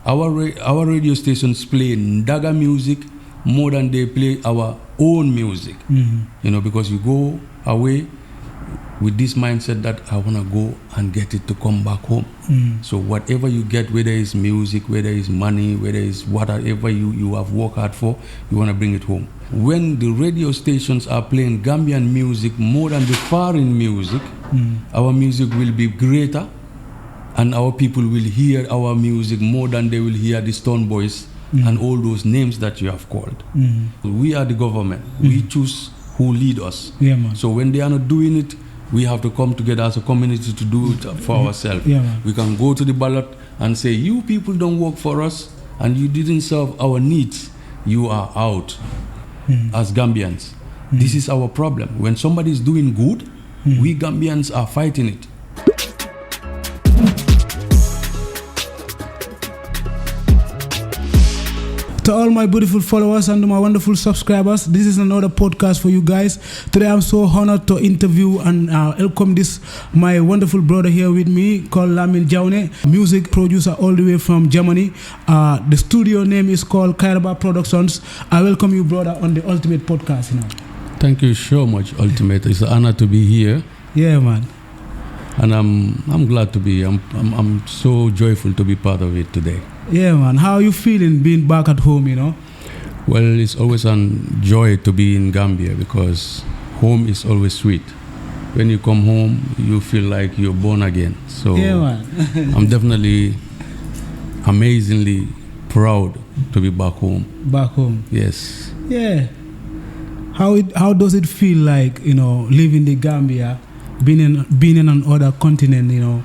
Our radio stations play Ndaga music more than they play our own music. Because you go away with this mindset that I want to go and get it to come back home. So whatever you get, whether it's music, whether it's money, whether it's whatever you have worked hard for, you want to bring it home. When the radio stations are playing Gambian music more than the foreign music, our music will be greater, and our people will hear our music more than they will hear the Stone Boys and all those names that you have called. We are the government. We choose who lead us. Yeah, man. So when they are not doing it, we have to come together as a community to do it for ourselves. Yeah, man. We can go to the ballot and say, you people don't work for us and you didn't serve our needs. You are out as Gambians. This is our problem. When somebody is doing good, we Gambians are fighting it. To all my beautiful followers and my wonderful subscribers, this is another podcast for you guys. Today I'm so honored to interview and welcome my wonderful brother here with me called Lamin Jaune, music producer all the way from Germany. The studio name is called Kairaba Productions. I welcome you, brother, on the UltimatePodcast. Thank you so much, Ultimate. It's an honor to be here. Yeah, man. And I'm glad to be. I'm so joyful to be part of it today. Yeah, man. How are you feeling being back at home, Well, it's always a joy to be in Gambia because home is always sweet. When you come home, you feel like you're born again. So yeah, man. I'm definitely amazingly proud to be back home. Back home? Yes. Yeah. How does it feel like, living in Gambia, being in another continent,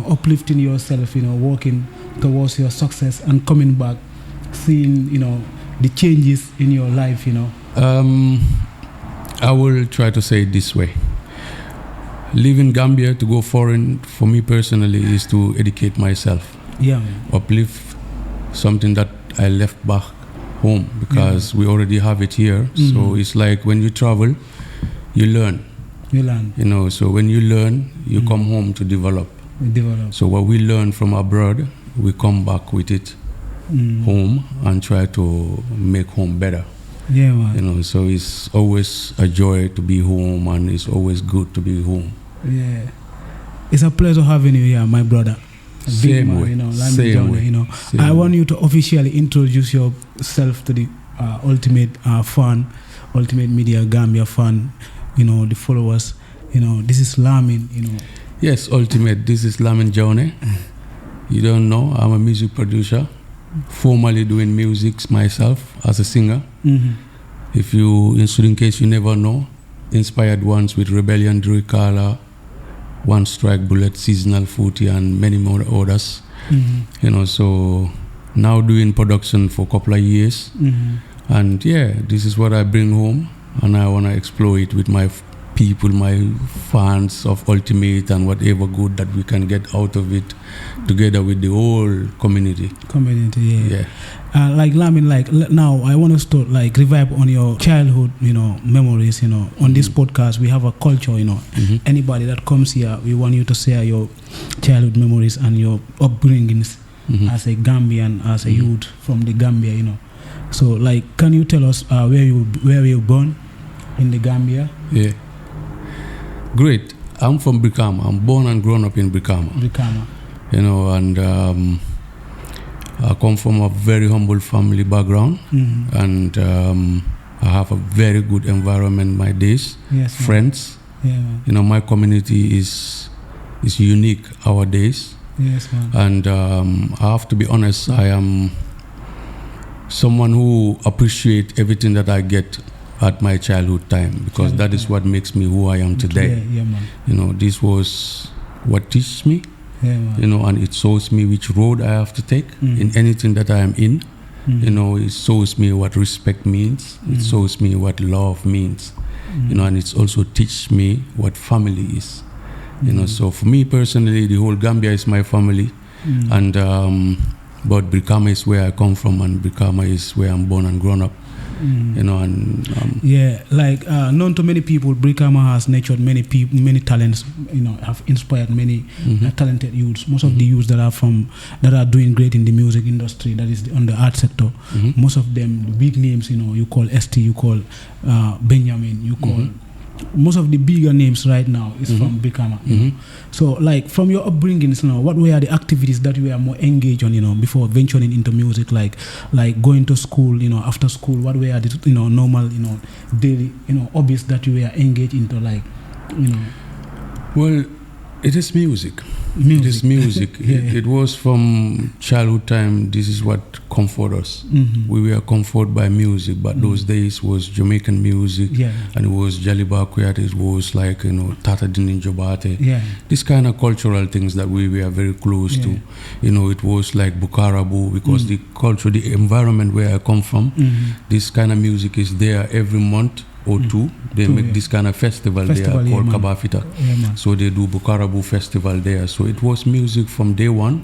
uplifting yourself, working towards your success and coming back, seeing, the changes in your life, I will try to say it this way. Leaving Gambia to go foreign, for me personally, is to educate myself. Yeah, man. Uplift something that I left back home because we already have it here. So it's like when you travel, you learn. So when you learn, you come home to develop. So what we learn from abroad, we come back with it home and try to make home better. Yeah, man. So it's always a joy to be home and it's always good to be home. Yeah. It's a pleasure having you here, my brother. Same way. I want you to officially introduce yourself to the Ultimate fan, Ultimate Media Gambia fan, the followers. This is Lamin, Yes, Ultimate. This is Lamin Jaune. You don't know, I'm a music producer, formerly doing music myself as a singer. If you, in case you never know, inspired ones with Rebellion, Druikala, One Strike Bullet, Seasonal Footy, and many more others. So now doing production for a couple of years. And this is what I bring home, and I want to explore it with my people, my fans of Ultimate, and whatever good that we can get out of it together with the whole community. Like Lamin, now I want us to revive on your childhood, memories. On this podcast we have a culture. Anybody that comes here, we want you to share your childhood memories and your upbringings as a Gambian, as a youth from the Gambia. So can you tell us where you were born in the Gambia? Yeah. Great. I'm from Brikama. I'm born and grown up in Brikama. And I come from a very humble family background, and I have a very good environment my days. Yes, friends. Yeah, man. My community is unique our days. Yes, man. And I have to be honest, I am someone who appreciates everything that I get at my childhood time, because that is what makes me who I am today. Yeah, man. This was what teaches me, and it shows me which road I have to take in anything that I am in. It shows me what respect means. It shows me what love means. And it's also teach me what family is. So for me personally, the whole Gambia is my family, and but Brikama is where I come from, and Brikama is where I'm born and grown up. you know, and like known to many people, Brikama has nurtured many people, many talents, you know, have inspired many talented youths. Most of the youths that are doing great in the music industry, that is on the art sector, most of them, the big names, you know, you call ST, you call Benjamin, you call most of the bigger names right now is from Brikama. You know? So, like, from your upbringings, you know, what were the activities that you were more engaged on, you know, before venturing into music, like going to school, you know, after school? What were the, you know, normal, you know, daily, you know, hobbies that you were engaged into, like, you know? Well, it is music. It is music. It was from childhood time. This is what comfort us. We were comforted by music, but those days was Jamaican music, and it was Jaliba Kuyat. It was like, you know, Tata Dinin Jobate. This kind of cultural things that we were very close to. You know, it was like Bukarabu, because the culture, the environment where I come from, this kind of music is there every month or two. They make this kind of festival there called Kabafita. So they do Bukarabu festival there. So it was music from day one,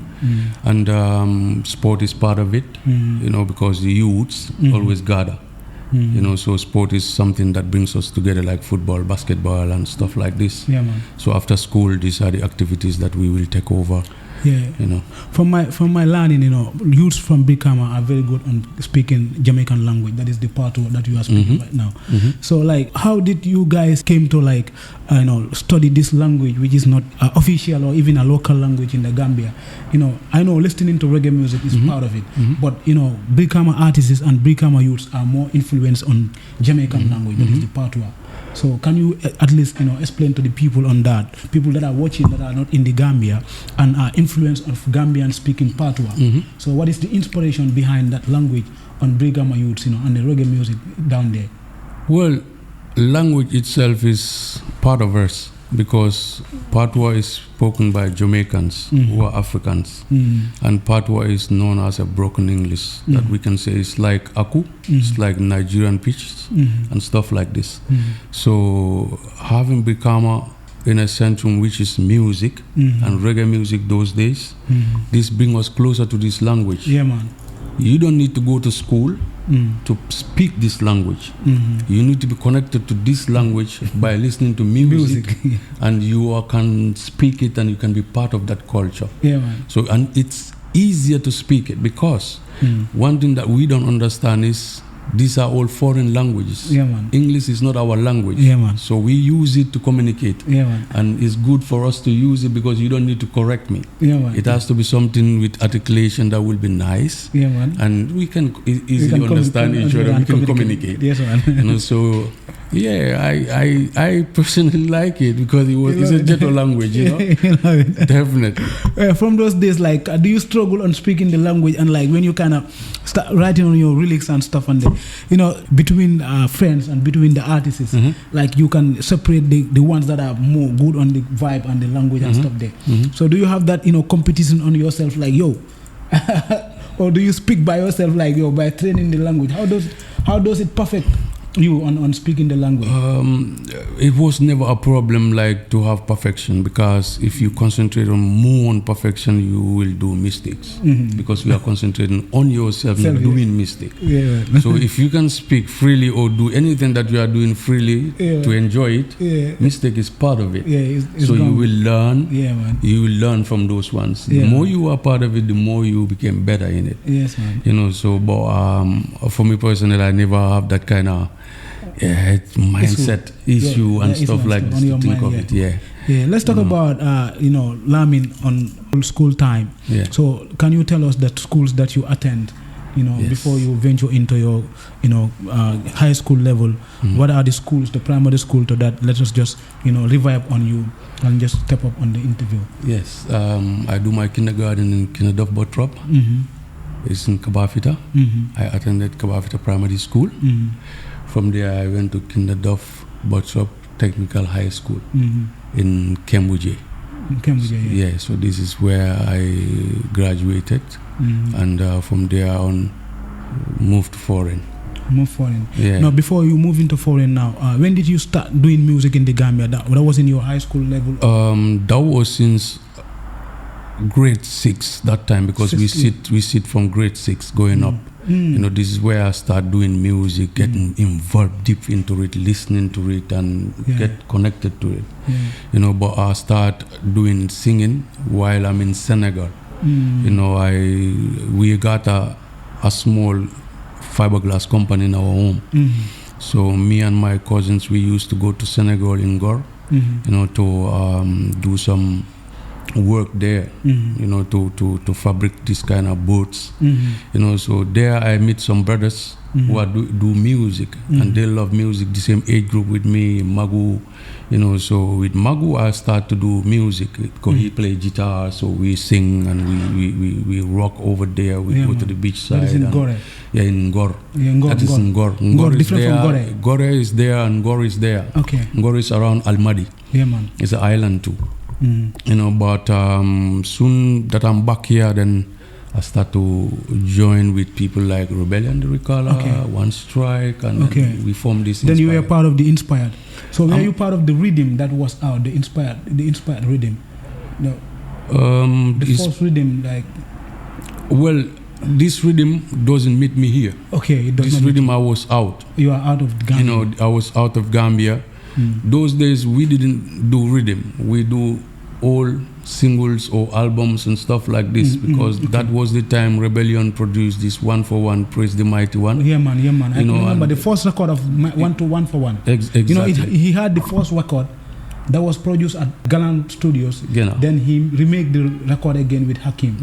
and sport is part of it, you know, because the youths always gather. You know, so sport is something that brings us together, like football, basketball, and stuff like this. So after school, these are the activities that we will take over. You know, from my learning, you know, youths from Brikama are very good on speaking Jamaican language. That is the part that you are speaking right now. So, like, how did you guys came to, like, you know, study this language, which is not official or even a local language in the Gambia? You know, I know listening to reggae music is part of it, but, you know, Brikama artists and Brikama youths are more influenced on Jamaican language. That is the Patois. So can you at least, you know, explain to the people on that, people that are watching that are not in the Gambia and are influenced of Gambian speaking Patois. So what is the inspiration behind that language on Brikama youths, you know, and the reggae music down there? Well, language itself is part of us, because Patois is spoken by Jamaicans who are Africans, and Patois is known as a broken English that we can say is like Aku, it's like Nigerian pitch and stuff like this. So having Brikama in a centrum which is music and reggae music those days, this brings us closer to this language. You don't need to go to school to speak this language. You need to be connected to this language by listening to music. And you can speak it, and you can be part of that culture. So, and it's easier to speak it, because one thing that we don't understand is these are all foreign languages. English is not our language. So we use it to communicate. And it's good for us to use it, because you don't need to correct me. It has to be something with articulation that will be nice. And we can easily understand each other. We can communicate. You know, so I personally like it, because it's a ghetto language, you know. Definitely. From those days, like, do you struggle on speaking the language, and like when you kind of start writing on your lyrics and stuff, and you know, between friends and between the artists, like you can separate the ones that are more good on the vibe and the language and stuff there. So do you have that, you know, competition on yourself, like, yo, or do you speak by yourself, like, yo, by training the language? How does it perfect you on speaking the language? It was never a problem, like, to have perfection, because if you concentrate more on perfection, you will do mistakes, because you are concentrating on yourself, not doing mistakes. So if you can speak freely or do anything that you are doing freely to enjoy it, mistake is part of it. It's so gone. You will learn. You will learn from those ones. The more you are part of it, the more you become better in it. You know. So, but for me personally, I never have that kind of mindset issue and stuff like this to think of it. Let's talk about you know, learning on school time. So can you tell us the schools that you attend, you know, before you venture into your, you know, high school level? What are the schools, the primary school to that? Let us just, you know, revive on you and just step up on the interview. I do my kindergarten in Kinderduff Bottrop. It's in Kabafita. I attended Kabafita Primary School. From there, I went to Kinderduff Bottrop Technical High School in Kembuje. So this is where I graduated, and from there on, moved to foreign. Now, before you move into foreign now, when did you start doing music in the Gambia? That was in your high school level? That was since grade 6 that time, because we sit from grade 6 going up. This is where I start doing music, getting involved deep into it, listening to it, and get connected to it. But I start doing singing while I'm in Senegal. We got a small fiberglass company in our home. So me and my cousins, we used to go to Senegal in Gor, to do some work there, to fabric this kind of boats. So there I meet some brothers who do music, and they love music, the same age group with me, Magu. So with Magu I start to do music because he play guitar, so we sing and we rock over there. We go to the beach side. That is in Gore. Yeah, in Gor. That is in Gor. Gor is there. From Gore is there and Gor is there. Okay. Gor is around Almadi. Yeah, man. It's an island too. But soon that I'm back here, then I start to join with people like Rebellion, the Recala, One Strike, and we form this. Then you were part of the Inspired. So were you part of the rhythm that was out, the Inspired rhythm? No. The first rhythm, like. Well, this rhythm doesn't meet me here. Okay, it doesn't. This rhythm I was out. You are out of Gambia. I was out of Gambia. Those days we didn't do rhythm. We do all singles or albums and stuff like this because that was the time Rebellion produced this One for One, Praise the Mighty One. Yeah, man. I remember the first record of One for One. Exactly. He had the first record that was produced at Gallant Studios. Then he remade the record again with Hakim.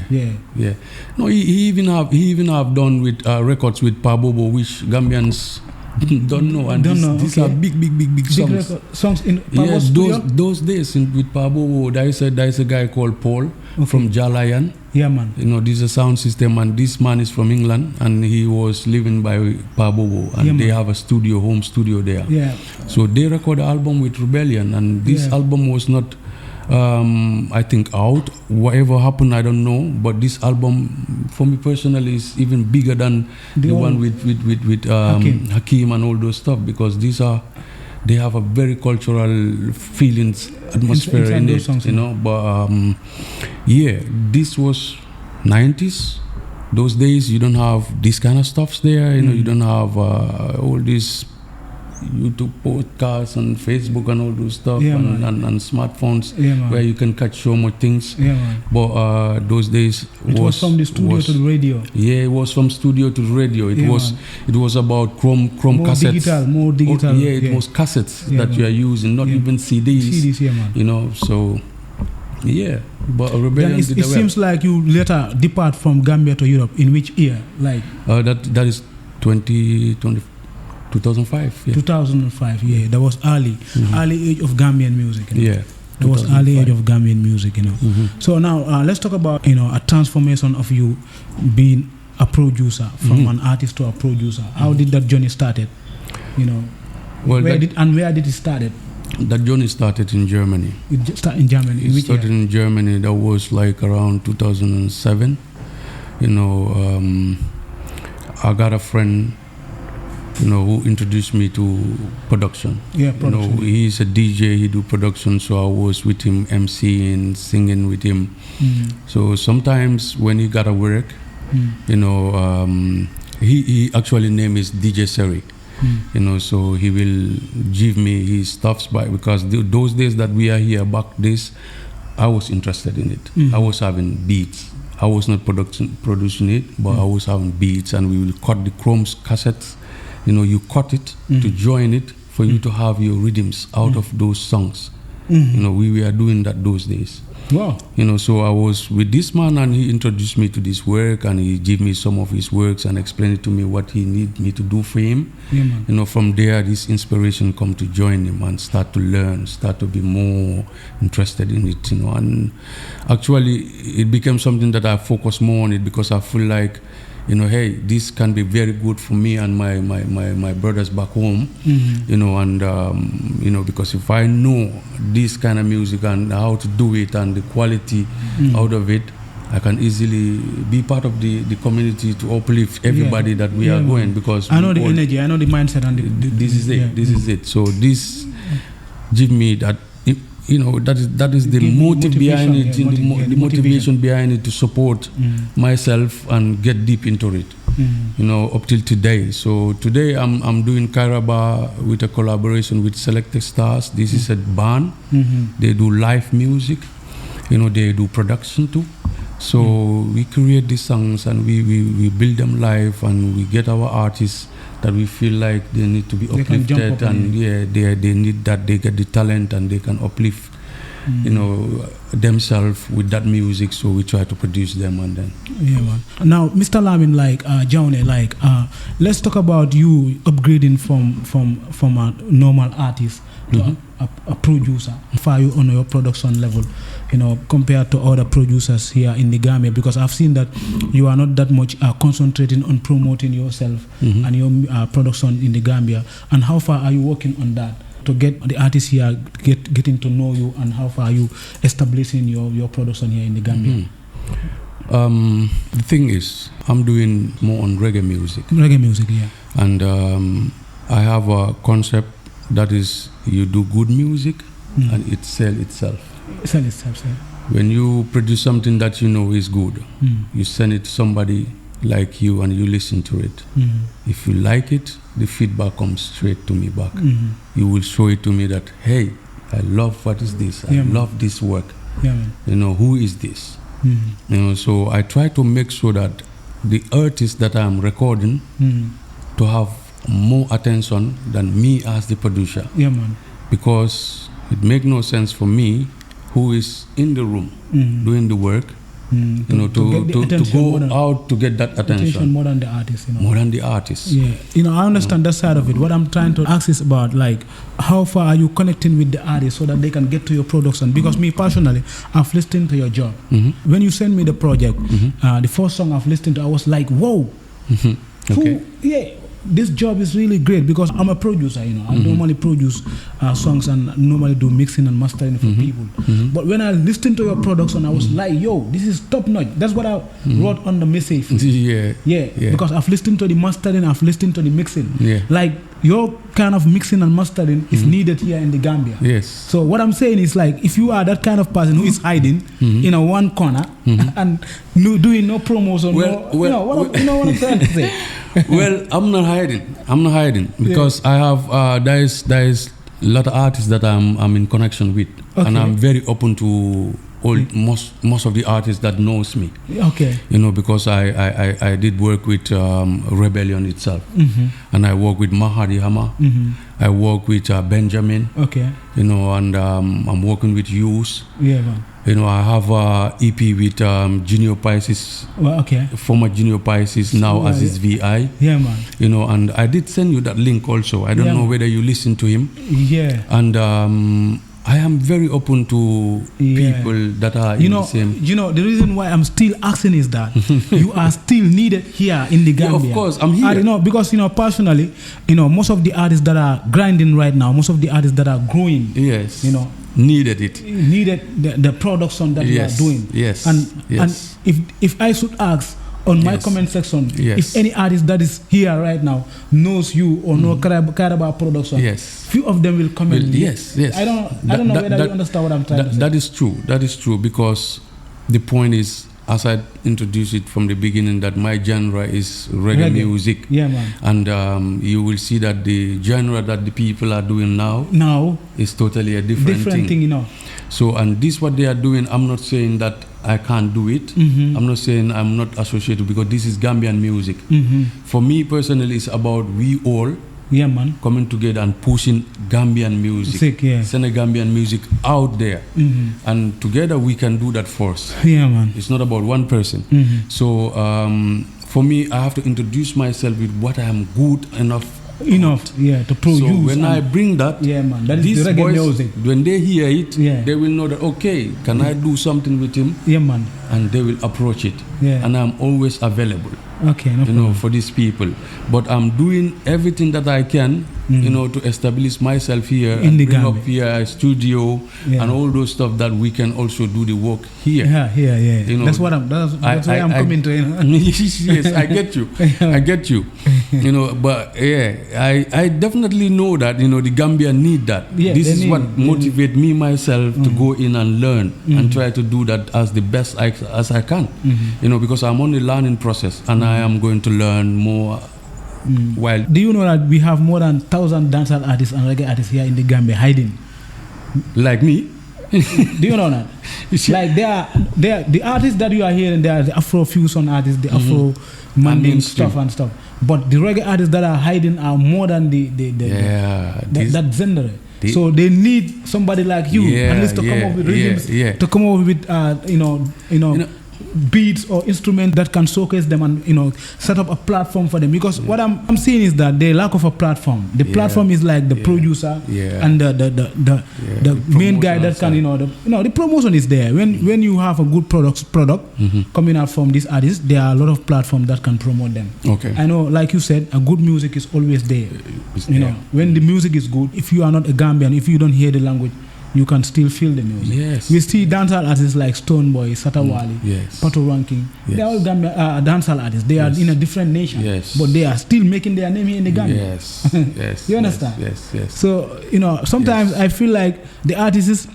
Yeah. No, he even have done with records with Pabobo, which Gambians don't know, and these are big songs. Songs in those days with Pabobo, there is a guy called Paul from Jalayan. Yeah, man. This is a sound system, and this man is from England, and he was living by Pabobo, and they have a home studio there. Yeah. So they record an album with Rebellion, and this album was not, I think, out. Whatever happened, I don't know. But this album, for me personally, is even bigger than the one with Hakim and all those stuff, because they have a very cultural feelings, atmosphere in it, songs, But this was 90s. Those days you don't have this kind of stuffs there. You don't have all these YouTube podcasts and Facebook and all those stuff, and smartphones where you can catch so much things. But those days it was from the studio to the radio. Yeah, it was from studio to the radio. It was about Chrome more cassettes. More digital. It was cassettes that you are using, not even CDs. So but Rebellion did it seems like you later depart from Gambia to Europe. In which year? Like that is 2005. 2005. Yeah, that was early age of Gambian music. Yeah, that was early age of Gambian music. So now let's talk about a transformation of you being a producer from an artist to a producer. How did that journey started? Well, where did it started? That journey started in Germany. It started in Germany. It started in Germany. That was like around 2007. I got a friend, who introduced me to production. Yeah, production. He's a DJ. He do production, so I was with him, MCing, singing with him. So sometimes when he got a work, he actually name is DJ Seri. So he will give me his stuffs because those days that we are here back days, I was interested in it. I was having beats. I was not producing it, but I was having beats, and we will cut the Chrome's cassettes. You cut it to join it for you to have your rhythms out of those songs. We were doing that those days. Wow. So I was with this man, and he introduced me to this work, and he gave me some of his works and explained to me what he need me to do for him. Yeah, man. From there, this inspiration come to join him and start to learn, start to be more interested in it. And actually, it became something that I focus more on it because I feel like, hey, this can be very good for me and my brothers back home, because if I know this kind of music and how to do it and the quality out of it, I can easily be part of the community to uplift everybody that we are going, because I know the energy, I know the mindset, and this is it. This is it. So this give me that. That is the motive behind it, the motivation behind it, to support myself and get deep into it. you know, up till today. So today I'm doing Kairaba with a collaboration with Selected Stars. This is a band. They do live music, you know, they do production too. So we create these songs and we build them live, and we get our artists that we feel like they need to be uplifted, and they need that, they get the talent and they can uplift, you know, themselves with that music. So we try to produce them, and then man. Now, Mr. Lamin, like Jawne, like let's talk about you upgrading from a normal artist to a producer. Far you on your production level, you know, compared to other producers here in the Gambia, because I've seen that you are not that much concentrating on promoting yourself and your production in the Gambia. And how far are you working on that to get the artists here getting to know you, and how far are you establishing your production here in the Gambia? The thing is, I'm doing more on reggae music. Reggae music, yeah. And I have a concept that is, you do good music and it sells itself. Sell itself, yeah. When you produce something that you know is good, you send it to somebody like you and you listen to it. If you like it, the feedback comes straight to me back. You will show it to me that, hey, I love what is this, I love this work. You know, who is this? You know, so I try to make sure that the artist that I'm recording to have more attention than me as the producer. Because it makes no sense for me, who is in the room doing the work, you know, to go out to get that attention more than the artist, you know. More than the artist. Yeah, you know, I understand that side of it. What I'm trying to ask is about, like, how far are you connecting with the artist so that they can get to your production? Because me personally, I've listened to your job. When you send me the project, the first song I've listened to, I was like, whoa. Okay. This job is really great, because I'm a producer, you know. I normally produce songs and normally do mixing and mastering for people. But when I listened to your production, I was like, yo, this is top notch. That's what I wrote on the message. Because I've listened to the mastering, I've listened to the mixing. Like, your kind of mixing and mastering is needed here in the Gambia. So what I'm saying is, like, if you are that kind of person who is hiding in a one corner and doing no promos, you know what I'm trying to say. Well, I'm not hiding because I have there is a lot of artists that I'm in connection with, and I'm very open to most of the artists that knows me. You know, because I did work with Rebellion itself, and I work with Mahadi Hama. I work with Benjamin. You know, and I'm working with Yus. You know, I have a EP with Junior Pisces, former Junior Pisces, now as his VI. You know, and I did send you that link also. I don't know whether you listen to him. And I am very open to people that are in the same. You know, the reason why I'm still asking is that you are still needed here in the Gambia. Of course, I'm here. You know, because, you know, personally, you know, most of the artists that are grinding right now, most of the artists that are growing, you know, needed the production that you are doing. And if I should ask on my comment section, if any artist that is here right now knows you or know Kairaba production, few of them will comment. I don't know whether you understand what I'm trying to say. That is true, because the point is, as I introduced it from the beginning, that my genre is reggae music. And you will see that the genre that the people are doing now is totally a different thing. You know. So, and this what they are doing, I'm not saying that I can't do it. I'm not saying I'm not associated, because this is Gambian music. For me personally, it's about we all coming together and pushing Gambian music, Senegambian music out there, and together we can do that first. It's not about one person. So for me, I have to introduce myself with what I am good enough to produce. So when I bring that, that is these the reggae boys, music. when they hear it, they will know that, okay, can I do something with him? And they will approach it. And I'm always available. You know, for these people. But I'm doing everything that I can, you know, to establish myself here in and the bring Gambia. up here a studio and all those stuff that we can also do the work here. You know, that's why I'm coming to. You know? Yes, I get you. I get you. You know, but I definitely know that, you know, the Gambia need that. Yeah, this is need, what motivates me myself to go in and learn and try to do that as the best as I can. You know, because I'm on the learning process and I am going to learn more. While do you know that we have more than 1,000 dancehall artists and reggae artists here in the Gambia hiding? Like me? Do you know that? Like they are the artists that you are hearing, they are the Afro fusion artists, the Afro manding stuff and stuff. But the reggae artists that are hiding are more than that genre. So they need somebody like you, at least to come up with rhythms, to come up with you know beats or instruments that can showcase them and, you know, set up a platform for them. Because what I'm seeing is that the lack of a platform. The platform is like the producer and the main guy that can, the promotion is there. When you have a good product coming out from these artists, there are a lot of platforms that can promote them. Okay. I know, like you said, a good music is always there. You know, when the music is good, if you are not a Gambian, if you don't hear the language, you can still feel the music. Yes. We see dancehall artists like Stoneboy, Satawali, Pato Ranking. They are all Gambia, dancehall artists. They are in a different nation, but they are still making their name here in the Gambia. Yes. You understand? Yes. So, you know, sometimes I feel like the artists,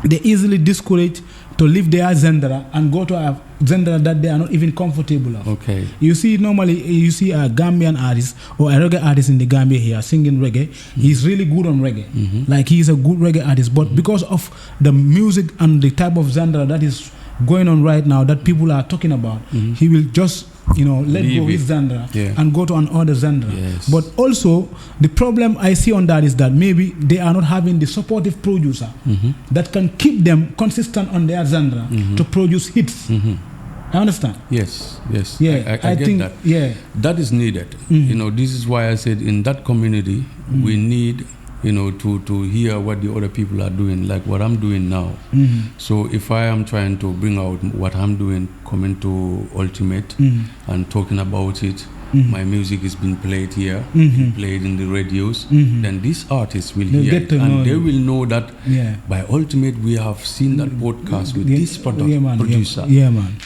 they easily discourage to leave their genre and go to a genre that they are not even comfortable of. Okay. You see, normally you see a Gambian artist or a reggae artist in the Gambia here singing reggae. He's really good on reggae. Like he's a good reggae artist, but because of the music and the type of genre that is going on right now that people are talking about, he will just, you know, let go his genre and go to another genre. But also the problem I see on that is that maybe they are not having the supportive producer that can keep them consistent on their genre to produce hits. I understand. Yes. Yeah, I get think that. Yeah, that is needed. You know, this is why I said in that community we need, you know, to hear what the other people are doing, like what I'm doing now. So if I am trying to bring out what I'm doing, coming to Ultimate and talking about it, my music is being played here, played in the radios, then these artists will hear it and they will know that by Ultimate we have seen that podcast with this producer.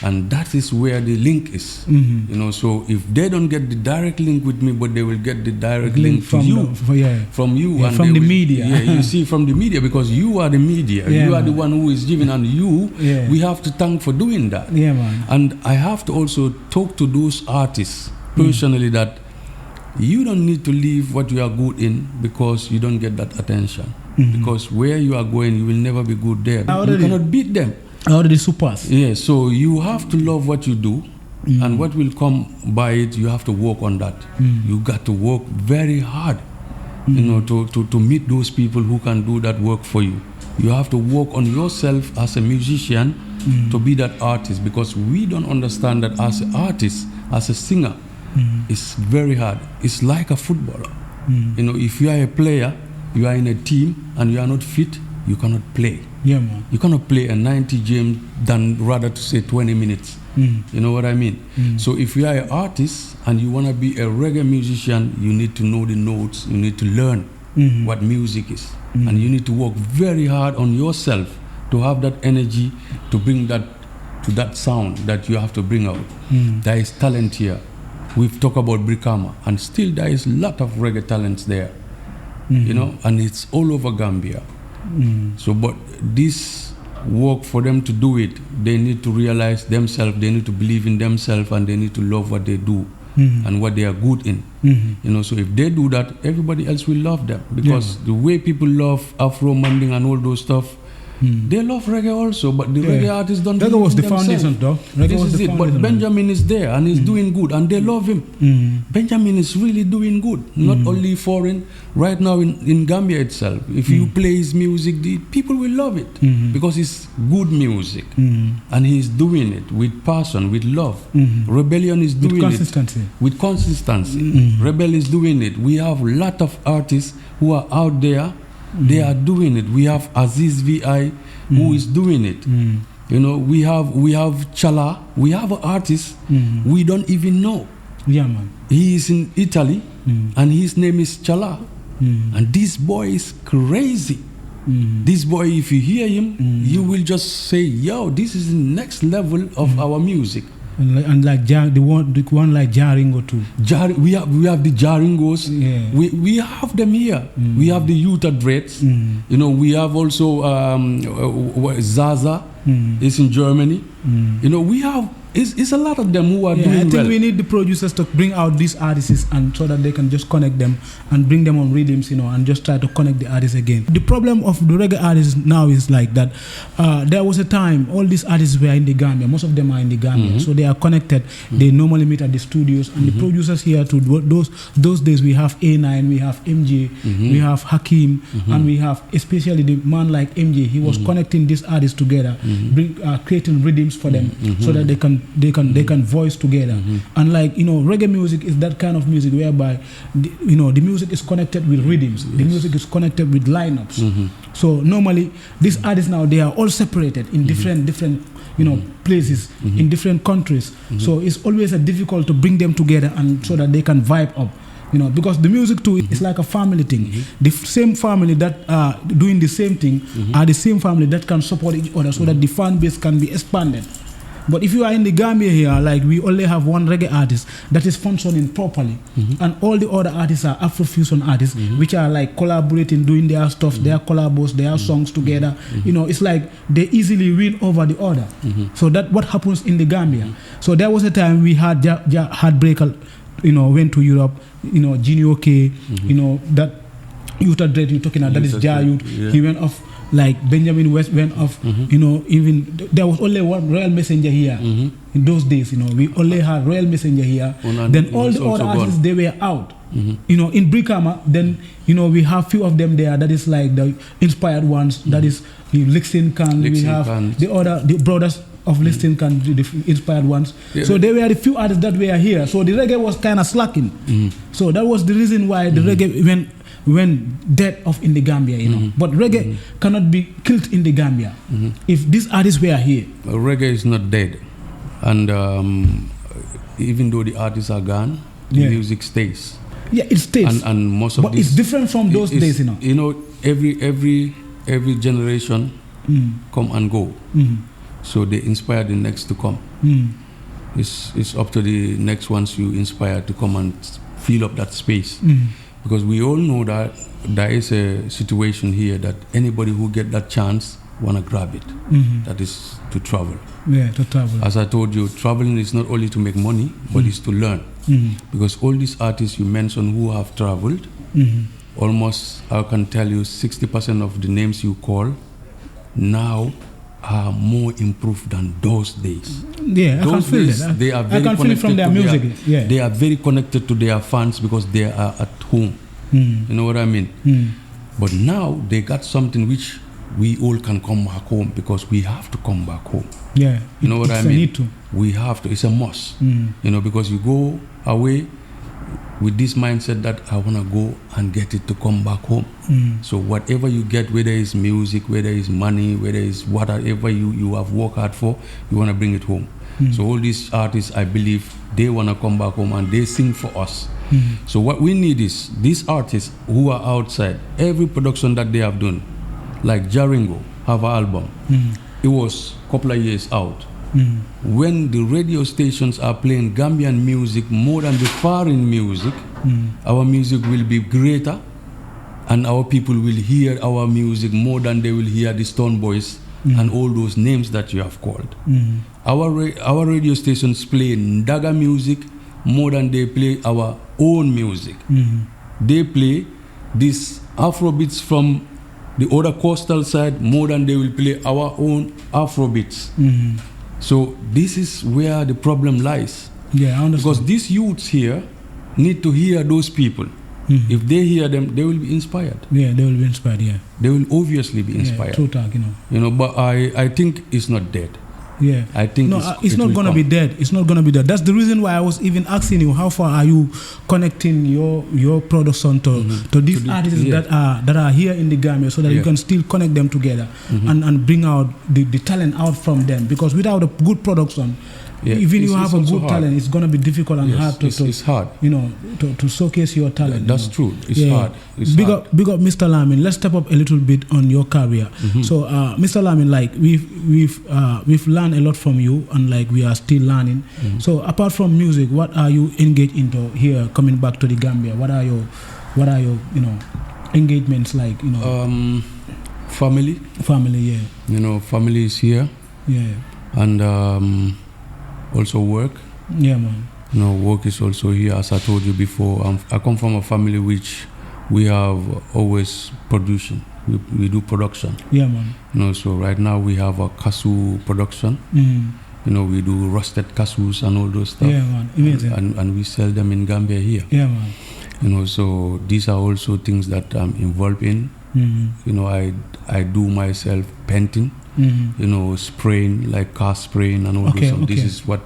And that is where the link is. You know, so if they don't get the direct link with me, but they will get the direct link from you, from you, and from the media. You see, from the media, because you are the media, you are the one who is giving, and we have to thank for doing that. And I have to also talk to those artists personally that you don't need to leave what you are good in because you don't get that attention. Because where you are going, you will never be good there. You cannot beat them. Already supers. Yeah, so you have to love what you do, and what will come by it, you have to work on that. You got to work very hard, you know, to meet those people who can do that work for you. You have to work on yourself as a musician to be that artist, because we don't understand that as an artist, as a singer, it's very hard. It's like a footballer. You know, if you are a player, you are in a team and you are not fit, you cannot play. You cannot play a 90 game than rather to say 20 minutes. You know what I mean? So if you are an artist and you want to be a reggae musician, you need to know the notes, you need to learn what music is. And you need to work very hard on yourself to have that energy to bring that to that sound that you have to bring out. There is talent here. We've talked about Brikama, and still there is a lot of reggae talents there, you know, and it's all over Gambia. So, but this work, for them to do it, they need to realize themselves, they need to believe in themselves, and they need to love what they do and what they are good in. You know, so if they do that, everybody else will love them, because the way people love Afro Manding and all those stuff, they love reggae also, but the reggae artists don't. Reggae was the foundation, though. This is it. But Benjamin is there and he's doing good, and they love him. Benjamin is really doing good, not only foreign. Right now in Gambia itself, if you play his music, the people will love it because it's good music, and he's doing it with passion, with love. Rebellion is doing it with consistency. Rebel is doing it. We have a lot of artists who are out there. They are doing it. We have Aziz VI who is doing it. You know, we have Chala. We have an artist we don't even know. He is in Italy and his name is Chala. And this boy is crazy. This boy, if you hear him, you will just say, yo, this is the next level of our music. And like the one like Jaringo too. We have the Jaringos. Yeah. We have them here. We have the Utah Dreads. You know, we have also Zaza. It's in Germany. You know, we have. It's a lot of them who are doing well. I think we need the producers to bring out these artists and so that they can just connect them and bring them on rhythms, you know, and just try to connect the artists again. The problem of the reggae artists now is like that. There was a time all these artists were in the Gambia. Most of them are in the Gambia, so they are connected. They normally meet at the studios, and the producers here to those days we have A9, we have MJ, we have Hakim, and we have especially the man like MJ. He was connecting these artists together, creating rhythms for them so that they can voice together. And like, you know, reggae music is that kind of music whereby the music is connected with rhythms. The music is connected with lineups. So normally these artists now, they are all separated in different you know, places in different countries. So it's always difficult to bring them together and so that they can vibe up. You know, because the music too is like a family thing. The same family that are doing the same thing are the same family that can support each other so that the fan base can be expanded. But if you are in the Gambia here, like we only have one reggae artist that is functioning properly, and all the other artists are Afrofusion artists, which are like collaborating, doing their stuff, their collabos, their songs together. You know, it's like they easily win over the other. So that's what happens in the Gambia. So there was a time we had Heartbreaker, you know, went to Europe, you know, Gino K, you know, that Utah Dread you're talking about, that is Jayut. He went off. Like Benjamin West went off, you know, even there was only one Royal Messenger here in those days, you know, we only had Royal Messenger here. Then all the other artists, they were out. You know, in Brikama, then, you know, we have few of them there that is like the inspired ones, that is Lixin Khan, we have the brothers of Lixin Khan, the inspired ones. So they were the few artists that were here. So the reggae was kind of slacking. So that was the reason why the reggae went dead off in the Gambia, you know. But reggae cannot be killed in the Gambia if these artists were here. Reggae is not dead, and even though the artists are gone, the music stays. Yeah, it stays. And most of but it's different from those days, you know. You know, every generation come and go, so they inspire the next to come. It's up to the next ones you inspire to come and fill up that space. Because we all know that there is a situation here that anybody who get that chance want to grab it. That is to travel. Yeah, to travel. As I told you, traveling is not only to make money, but it's to learn. Because all these artists you mentioned who have traveled, almost, I can tell you, 60% of the names you call now are more improved than those days. Yeah, I can feel that. They are very I can feel it from their music. They are very connected to their fans because they are at home. You know what I mean? But now they got something which we all can come back home because we have to come back home. Yeah, you know what I mean? A need to. We have to. It's a must. You know, because you go away with this mindset that I want to go and get it to come back home. So whatever you get, whether it's music, whether it's money, whether it's whatever you have worked hard for, you want to bring it home. So all these artists, I believe, they want to come back home and they sing for us. So what we need is these artists who are outside, every production that they have done, like Jaringo have an album. It was a couple of years out. When the radio stations are playing Gambian music more than the foreign music, our music will be greater and our people will hear our music more than they will hear the Stone Boys and all those names that you have called. Our radio stations play Ndaga music more than they play our own music. They play these Afrobeats from the other coastal side more than they will play our own Afrobeats. So this is where the problem lies. Yeah, I understand. Because these youths here need to hear those people. If they hear them, they will be inspired. Yeah, they will be inspired, yeah. They will obviously be inspired. Yeah, true talk, you know. You know, but I think it's not dead. Yeah, I think it's not gonna be dead. It's not gonna be dead. That's the reason why I was even asking you, how far are you connecting your production to these artists that are here in the Gambia, so that you can still connect them together and bring out the talent out from them. Because without a good production, Yeah, even you have a good hard. talent, it's gonna be difficult and hard to it's hard. To showcase your talent. That's true. It's hard. It's big hard. up, Mr. Lamin. Let's step up a little bit on your career. So, Mr. Lamin, like we've learned a lot from you, and like we are still learning. So, apart from music, what are you engaged into here? Coming back to the Gambia, what are your engagements like? Family. Family, yeah. Family is here. Yeah. And also work. Yeah, man. Work is also here. As I told you before, I come from a family which we have always producing. We do production. Yeah, man. So right now we have a cashew production. We do roasted cashews and all those stuff. Yeah, man. Amazing. And we sell them in Gambia here. Yeah, man. So these are also things that I'm involved in. I do myself painting. Spraying, like car spraying and all those stuff. This is what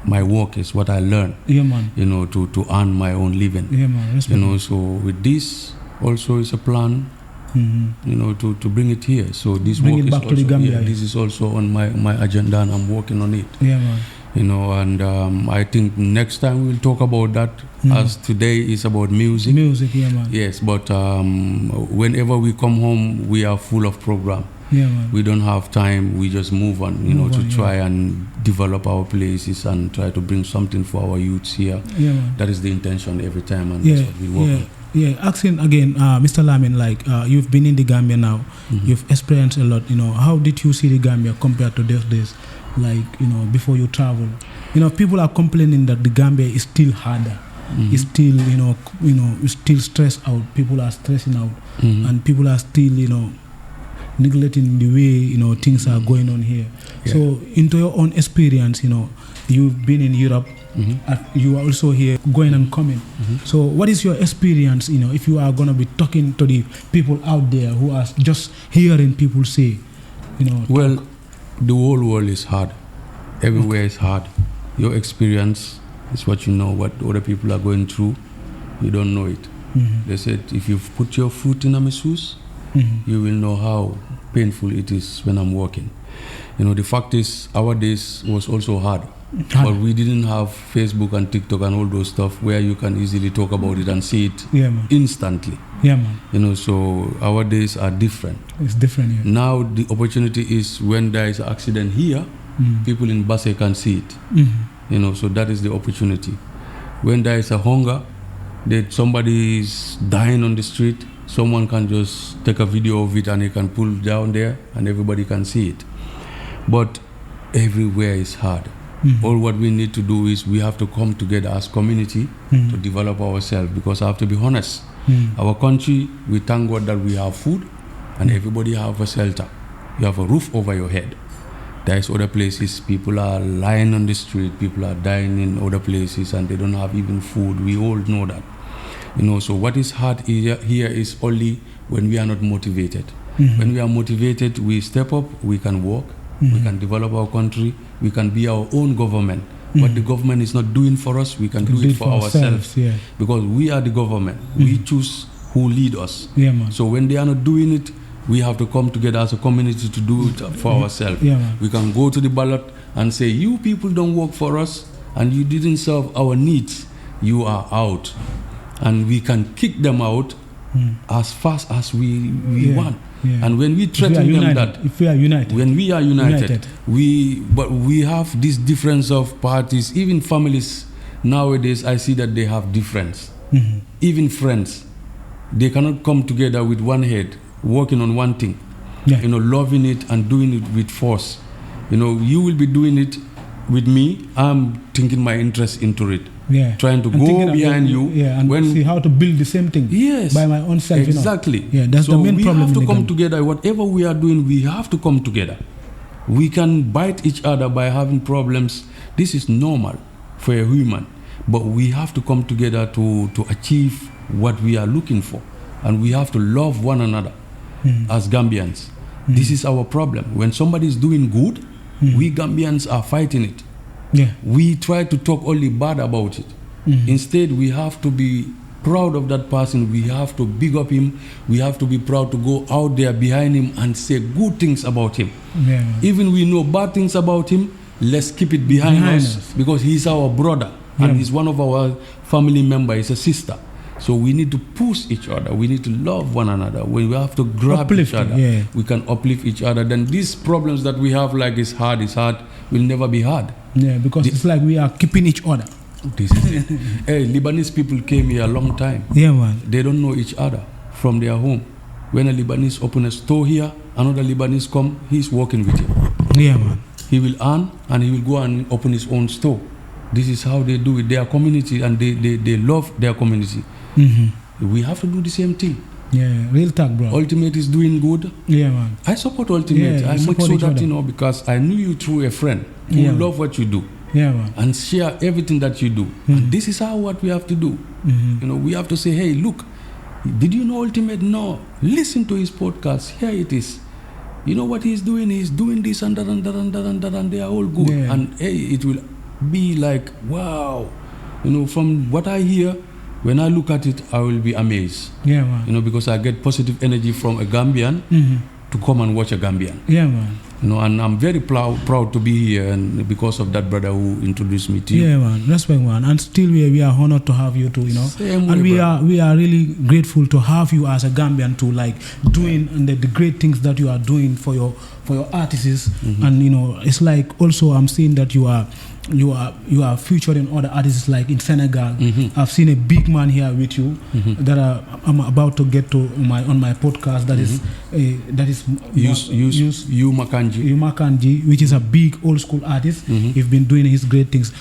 my work is, what I learned. Yeah, man. To earn my own living. Yeah, man. So with this also is a plan. To bring it here. So this bring work it back is to the also, Gambia. this is also on my agenda, and I'm working on it. Yeah, man. And I think next time we'll talk about that. As today is about music. Music, yeah, man. Yes, but whenever we come home, we are full of program. Yeah, man. We don't have time. We just move on, to try and develop our places and try to bring something for our youths here. Yeah, man. That is the intention every time, and that's what we work on. Yeah, asking again, Mr. Lamin, like you've been in the Gambia now, you've experienced a lot. How did you see the Gambia compared to those days? Like before you travel, people are complaining that the Gambia is still harder. It's still it's still stressed out. People are stressing out, and people are still neglecting the way things are going on here. Yeah. So into your own experience, you've been in Europe. You are also here going and coming. So what is your experience, if you are going to be talking to the people out there who are just hearing people say, Well, the whole world is hard. Everywhere is hard. Your experience is what you know. What other people are going through, you don't know it. They said, if you put your foot in a shoes, you will know how painful it is when I'm walking. The fact is, our days was also hard. But we didn't have Facebook and TikTok and all those stuff where you can easily talk about it and see it instantly. Yeah, man. So our days are different. It's different, yeah. Now the opportunity is when there is an accident here, people in Basse can see it. So that is the opportunity. When there is a hunger, that somebody is dying on the street, someone can just take a video of it and they can pull down there and everybody can see it. But everywhere is hard. All what we need to do is we have to come together as community to develop ourselves, because I have to be honest, our country, we thank God that we have food and everybody have a shelter. You have a roof over your head. There is other places, people are lying on the street, people are dying in other places and they don't have even food. We all know that. So what is hard here is only when we are not motivated. When we are motivated, we step up, we can work, we can develop our country, we can be our own government. What the government is not doing for us, we can do it for ourselves. Yeah. Because we are the government. We choose who lead us. Yeah, man. So when they are not doing it, we have to come together as a community to do it for ourselves. Yeah, man. We can go to the ballot and say, you people don't work for us and you didn't serve our needs. You are out. And we can kick them out as fast as we want. Yeah. And when we threaten them that, if we are united, when we are united, we have this difference of parties. Even families nowadays, I see that they have difference. Even friends, they cannot come together with one head, working on one thing. Yeah. Loving it and doing it with force. You will be doing it with me. I'm thinking my interest into it. Yeah. Trying to go behind you. Yeah, and see how to build the same thing. Yes. By my own self. Exactly. Yeah, that's the main problem. We have to come together. Whatever we are doing, we have to come together. We can bite each other by having problems. This is normal for a human. But we have to come together to achieve what we are looking for. And we have to love one another as Gambians. This is our problem. When somebody is doing good, we Gambians are fighting it. Yeah. We try to talk only bad about it. Instead, we have to be proud of that person. We have to big up him. We have to be proud to go out there behind him and say good things about him. Yeah. Even we know bad things about him, let's keep it behind us because he's our brother and he's one of our family members, he's a sister. So we need to push each other. We need to love one another. We have to grab each other. Yeah. We can uplift each other. Then these problems that we have, like it's hard, will never be hard. Yeah, because it's like we are keeping each other. This is it. Hey, Lebanese people came here a long time. Yeah, man. They don't know each other from their home. When a Lebanese open a store here, another Lebanese come, he's working with him. Yeah, man. He will earn and he will go and open his own store. This is how they do it. Their community and they love their community. We have to do the same thing. Yeah, real talk, bro. Ultimate is doing good. Yeah, man. I support Ultimate. Yeah, I make sure that, because I knew you through a friend who love what you do. Yeah, man. And share everything that you do. And this is what we have to do. We have to say, hey, look, did you know Ultimate? No. Listen to his podcast. Here it is. You know what he's doing? He's doing this and that and that and that and that, and they are all good. Yeah. And hey, it will be like, wow. From what I hear, when I look at it, I will be amazed. Yeah, man. Because I get positive energy from a Gambian to come and watch a Gambian. Yeah, man. And I'm very proud to be here, and because of that brother who introduced me to you. Yeah, man. Respect, man. And still, we are honored to have you too. Same and way, we are really grateful to have you as a Gambian to doing the great things that you are doing for your artists. And it's like also I'm seeing that you are featuring other artists like in Senegal. I've seen a big man here with you that I'm about to get to on my podcast. That is UltimatePodcast, which is a big old school artist. He's been doing his great things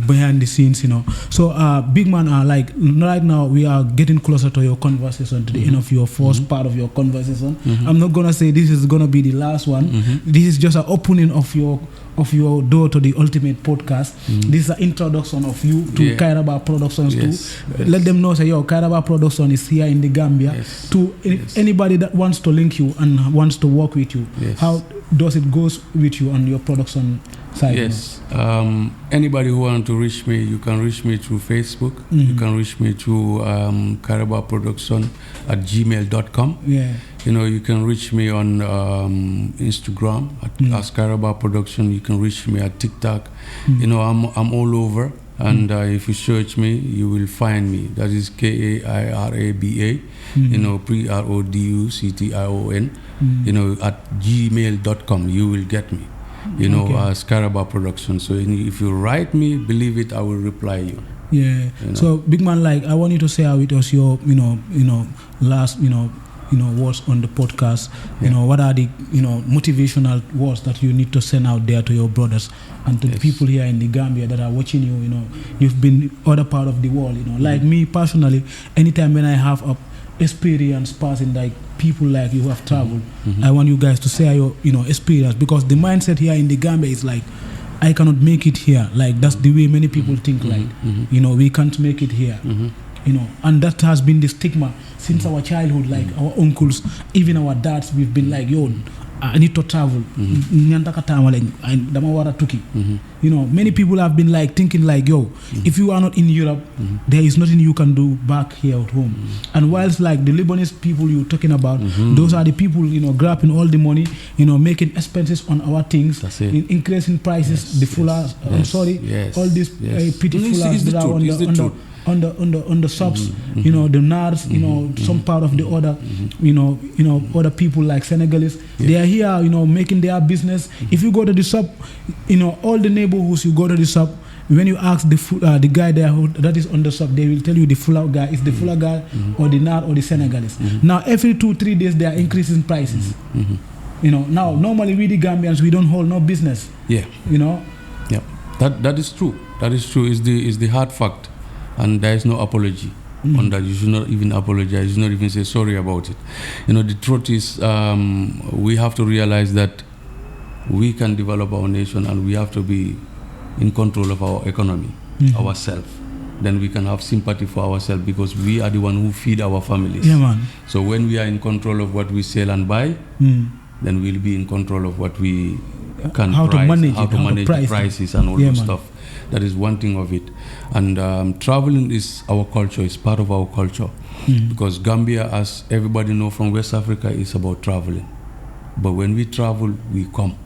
behind the scenes. So big man, like right now we are getting closer to your conversation, to the end of your first part of your conversation. I'm not gonna say this is gonna be the last one. This is just an opening of your door to the Ultimate Podcast. This is an introduction of you to Kairaba Productions too. Let them know, say, Kairaba Production is here in the Gambia. To anybody that wants to link you and wants to work with you, how does it go with you on your production side? Yes. Anybody who wants to reach me, you can reach me through Facebook. You can reach me through Kairaba Production at gmail.com. Yeah. You can reach me on Instagram as Kairaba Production. You can reach me at TikTok. I'm all over. And if you search me, you will find me. That is Kairaba, Production. At gmail.com. You will get me. As Kairaba Production. So if you write me, believe it, I will reply you. Yeah. So big man, I want you to say with us your last words on the podcast. What are the motivational words that you need to send out there to your brothers and to the people here in the Gambia that are watching you? You've been other part of the world. Like me personally, anytime when I have a experience passing like people like you who have traveled, I want you guys to share your experience, because the mindset here in the Gambia is like, I cannot make it here. Like that's the way many people think. We can't make it here. And that has been the stigma since our childhood. Like our uncles, even our dads, we've been like, I need to travel. Many people have been like thinking like, if you are not in Europe, there is nothing you can do back here at home. And whilst like the Lebanese people you're talking about, those are the people, grabbing all the money, making expenses on our things, increasing prices, the fullers, all these pretty fullers that are on the shops, the NARS, some part of the other, other people like Senegalese, they are here, making their business. If you go to the shop, all the neighborhoods you go to the shop, when you ask the guy there that is on the shop, they will tell you the fuller guy is the fuller guy or the NAR or the Senegalese. Now every 2-3 days they are increasing prices. Now normally we the Gambians, we don't hold no business. Yeah. That is true. That is true. Is the hard fact. And there is no apology on that. You should not even apologize. You should not even say sorry about it. The truth is, we have to realize that we can develop our nation and we have to be in control of our economy, ourselves. Then we can have sympathy for ourselves, because we are the one who feed our families. Yeah, man. So when we are in control of what we sell and buy, then we'll be in control of what we can how price, to manage the prices and all that stuff. That is one thing of it. And traveling is our culture, it's part of our culture. Because Gambia, as everybody knows from West Africa, is about traveling. But when we travel, we come.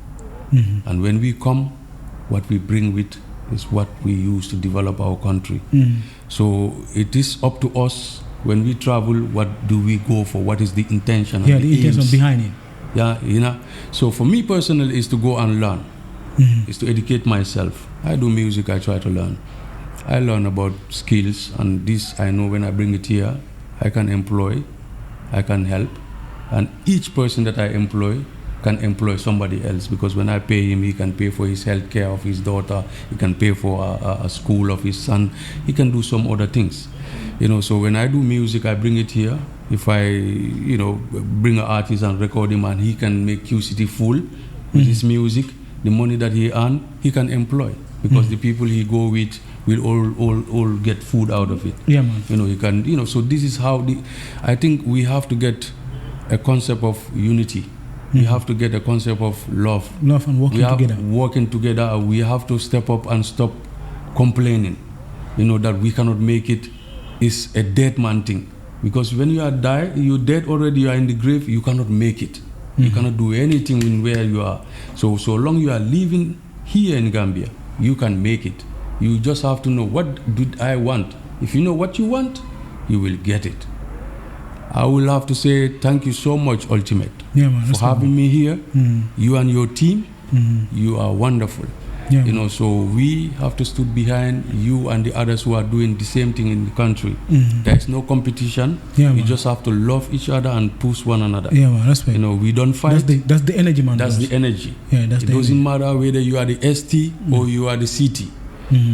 And when we come, what we bring with is what we use to develop our country. So it is up to us when we travel, what do we go for? What is the intention? Yeah, the intention behind it. Yeah, you know. So for me personally is to go and learn, is to educate myself. I do music, I try to learn. I learn about skills, and this I know when I bring it here, I can employ, I can help, and each person that I employ can employ somebody else, because when I pay him, he can pay for his health care of his daughter, he can pay for a school of his son, he can do some other things. You know, so when I do music, I bring it here. If I, you know, bring an artist and record him and he can make QCity full with his music, the money that he earn, he can employ, because the people he go with will all get food out of it. Yeah, man. You know, he can, you know, so this is how I think we have to get a concept of unity. We have to get a concept of love. Love and working together. Working together. We have to step up and stop complaining. You know, that we cannot make it is a dead man thing. Because when you are you're dead already, you are in the grave, you cannot make it. You cannot do anything in where you are. So long you are living here in Gambia, you can make it. You just have to know, what did I want? If you know what you want, you will get it. I will have to say thank you so much, Ultimate, for having me here. You and your team, you are wonderful. Yeah, you know, so we have to stand behind you and the others who are doing the same thing in the country. There is no competition. We just have to love each other and push one another. Yeah, man, that's right. You know, we don't fight. That's the energy, man. That's the energy. Yeah, it doesn't matter whether you are the ST or you are the CT.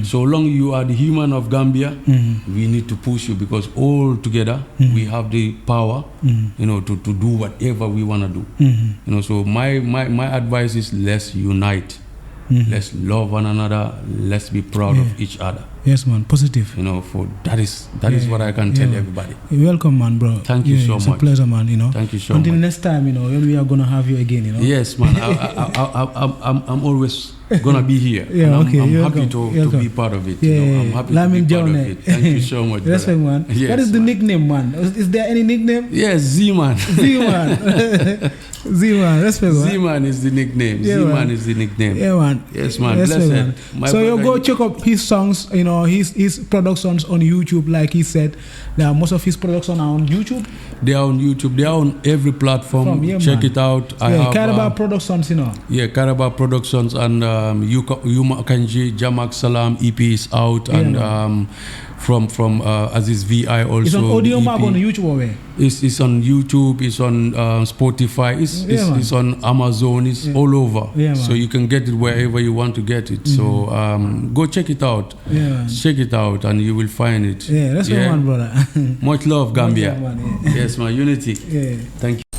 So long you are the human of Gambia, we need to push you, because all together we have the power, you know, to do whatever we want to do. You know, so my advice is, let's unite. Let's love one another. Let's be proud of each other. Yes, man. Positive. You know, for that is what I can tell everybody. You're welcome, man, bro. Thank you so much. It's a pleasure, man. You know. Thank you so much. Until next time, you know, when we are gonna have you again, you know. Yes, man. I'm always gonna be here. I'm happy to be part of it. You know, I'm happy to be part of it. Thank you so much. That's right, man. Yes, what is the nickname, man? Is there any nickname? Yes, ZEEMAN. ZEEMAN. ZEEMAN, respect, man. ZEEMAN is the nickname. Yeah, ZEEMAN man. is the nickname. Yeah, man. Yes, man. Blessed. Man. So you go check up his songs, you know, his productions on YouTube, like he said. Most of his productions are on YouTube. They are on YouTube. They are on every platform. Check it out. I have Kairaba Productions, you know. Yeah, Kairaba Productions, and Yuma Kanji, Jamak Salam EP is out, and from Aziz VI also. It's on Audio Mark on YouTube or where? It's on YouTube, it's on Spotify, it's on Amazon, it's all over. Yeah, so you can get it wherever you want to get it. So go check it out. Yeah, check it out and you will find it. Yeah, that's my one, brother. Much love, Gambia. Much love, man, Yes, my unity. Yeah. Thank you.